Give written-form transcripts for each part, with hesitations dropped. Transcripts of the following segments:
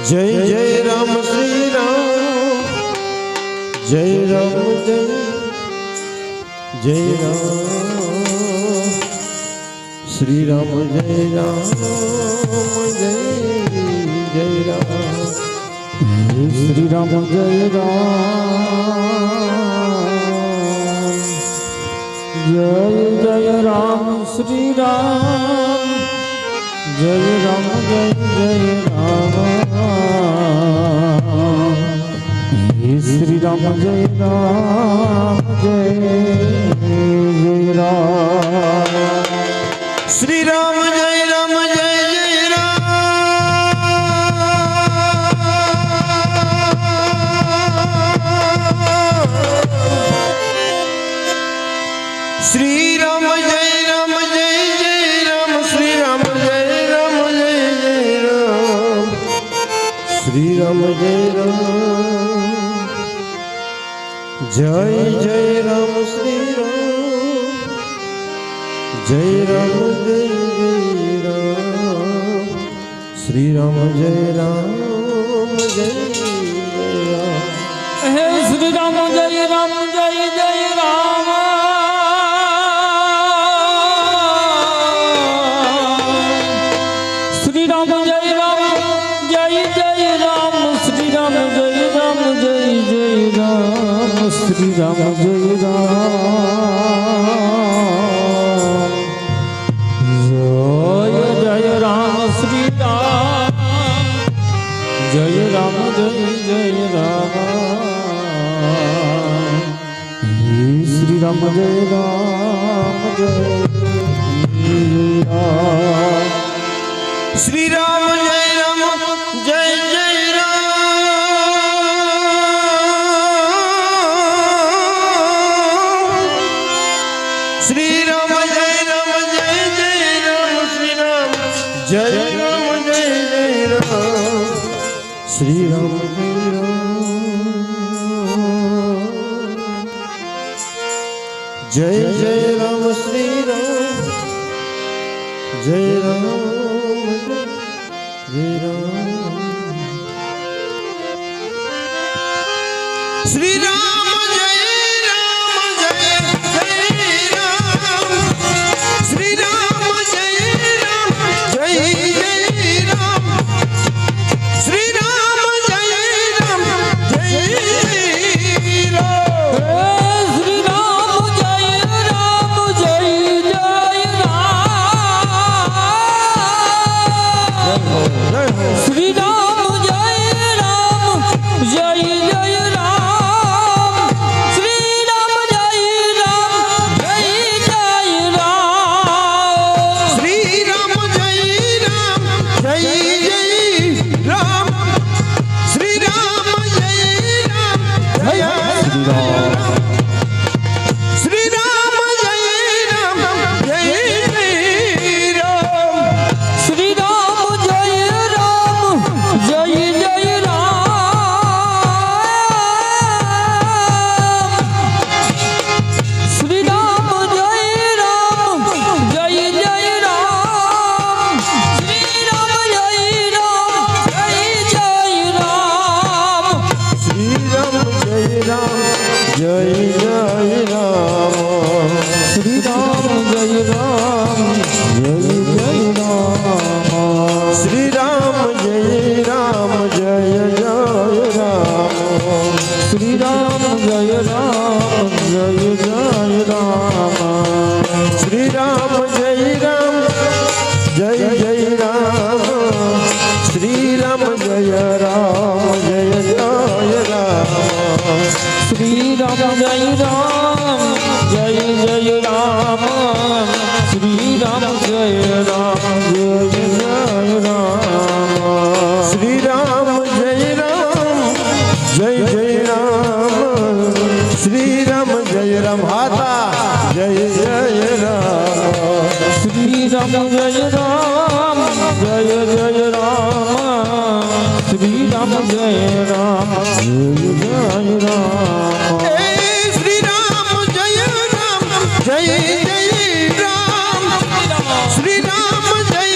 जय जय राम श्री राम, जय राम जय जय राम श्री राम, जय राम जय जय राम श्री राम जय जय राम श्री राम, जय राम जय राम श्री राम जय राम, जय राम श्री राम जय राम जय जय राम श्री राम जय राम जय जय राम श्री राम जय राम जय जय राम श्री राम जय राम जय जय राम श्री राम, जय राम जय जय राम श्री राम जय राम जय राम। हे श्री राम जय राम जय जय राम श्री राम जय राम जय जय राम श्री राम जय राम जय जय राम श्री राम जय राम जय राम श्री राम जय राम जय जय राम श्री राम जय राम जय राम श्री राम जय राम जय जय राम श्री राम जय राम जय जय राम श्री राम जय राम जय जय राम श्री राम जय राम जय जय राम श्री राम जय राम जय राम श्री राम जय राम जय जय राम श्री राम जय राम जय जय राम श्री राम जय राम जय राम श्री राम जय राम जय जय राम श्री राम जय राम जय जय राम श्री राम जय राम जय जय राम श्री राम जय राम जय जय राम श्री राम जय राम जय श्री राम जय राम जय राम श्री राम जय राम जय जय राम श्री राम जय राम जय जय राम श्री राम जय राम जय जय राम श्री राम जय राम जय जय राम श्री राम जय राम जय जय राम श्री राम जय राम जय जय राम श्री राम जय राम जय जय राम श्री राम जय राम जय जय राम श्री राम जय राम जय जय राम श्री राम जय राम जय जय राम श्री राम जय राम जय जय राम श्री राम जय राम जय जय राम श्री राम जय राम हाथा जय जय राम श्री राम जय राम जय जय राम श्री राम जय राम जय जय राम श्री राम जय राम जय जय राम श्री राम जय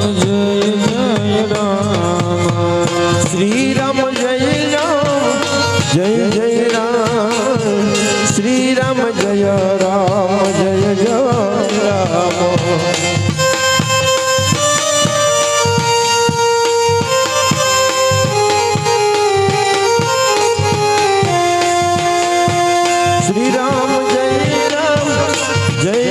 શ્રી રામ જય રામ શ્રી રામ જય રામ જય જય રામ શ્રી રામ જય રામ શ્રી રામ જય રામ જય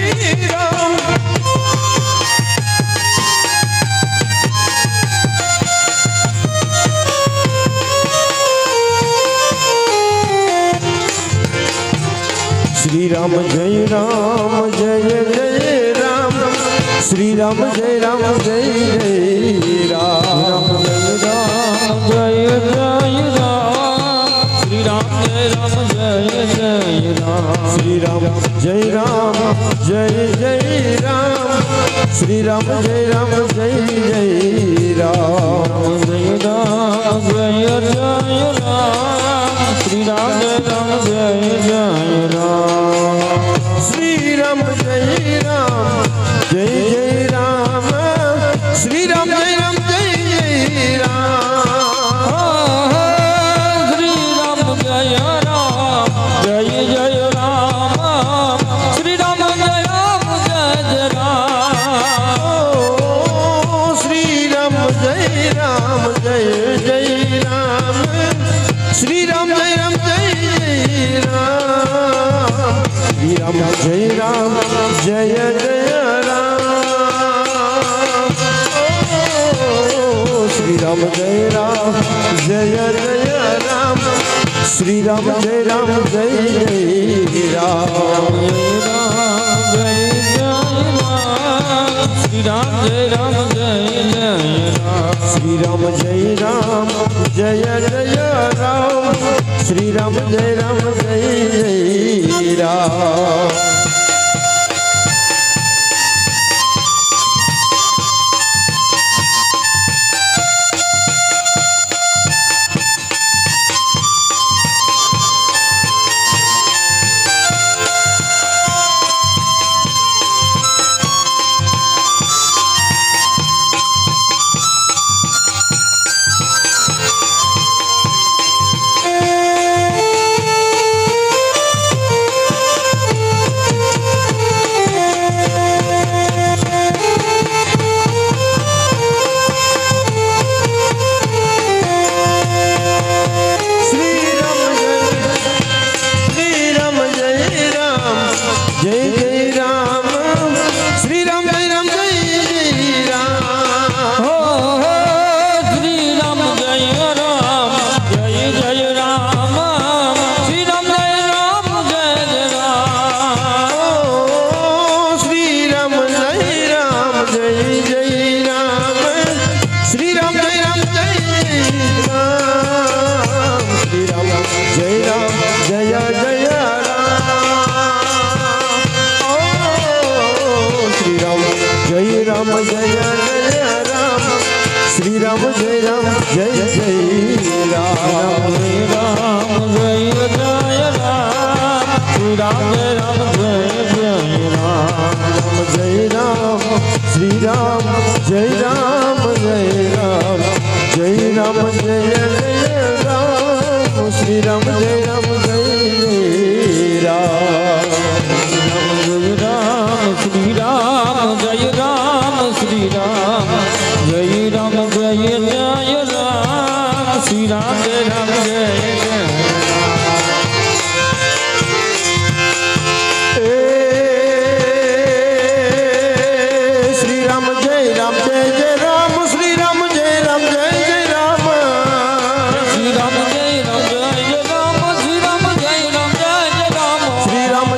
જય રામ श्री राम जय राम श्री राम जय राम जय राम जय राम श्री राम जय राम जय राम श्री राम जय राम जय राम श्री राम जय राम जय राम जय राम श्री राम जय राम जय राम श्री राम जय राम श्री राम जय राम जय राम श्री राम जय राम जय राम श्री राम जय राम जय राम श्री राम जय राम जय राम श्री राम जय राम जय राम श्री राम जय राम जय राम श्री राम जय राम जय राम श्री राम जय राम जय राम श्री राम जय राम जय राम श्री राम जय राम जय राम श्री राम जय राम जय राम राम जय राम श्री राम जय राम जय राम राम जय राम श्री राम जय राम जय राम जय राम श्री राम जय राम जय राम जय राम श्री राम जय राम जय राम श्री राम जय राम श्री राम जय राम जय राम श्री राम जय राम जय श्री राम जय राम जय राम श्री राम जय राम जय राम श्री राम जय राम जय राम श्री राम जय राम जय राम श्री राम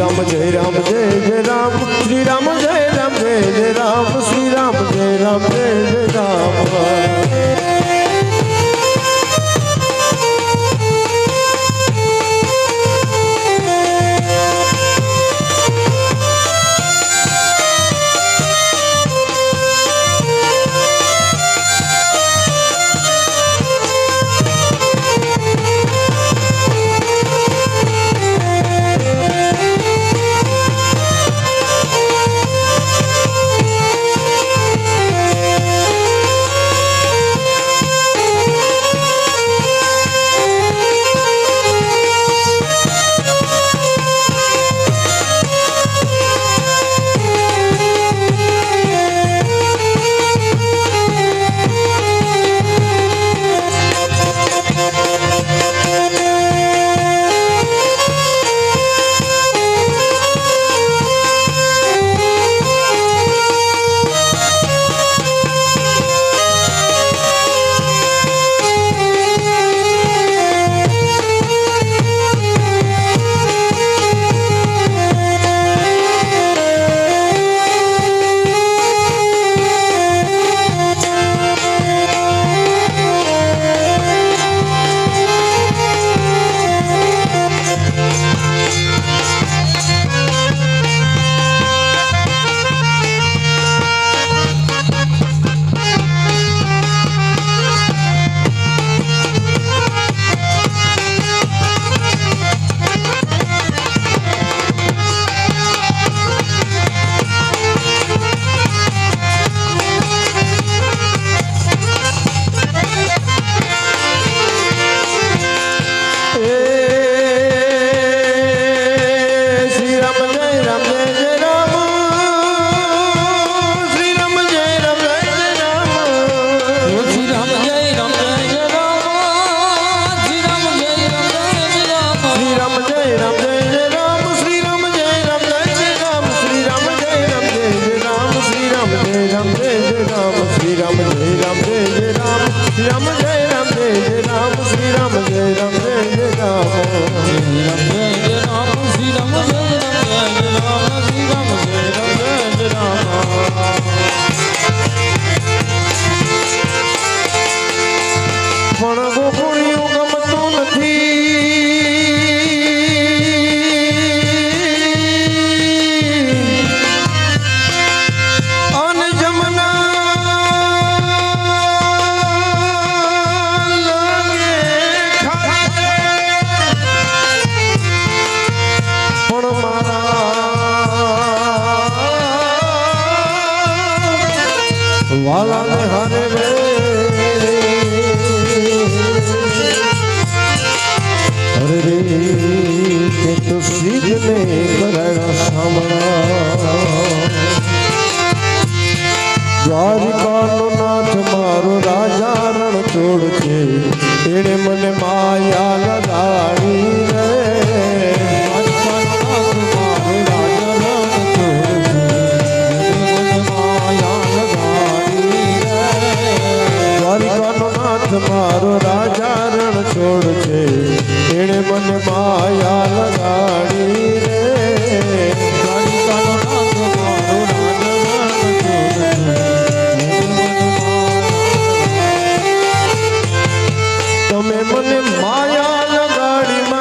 રામ જય રામ જય જય રામ શ્રી રામ જય રામ જય જય રામ શ્રી રામ જય રામ જય જય રામ વાલાને હારે રે અરે રે કે તો સીધને કરાણા સામણા દ્વારિકાનો નાથ મારો રાજા રણ છોડ છે એણે મને માયા લગાડી રે મારો રાજા રણ છોડ છે એણે મને માયા લગાડી રે તમે મને માયા લગાડી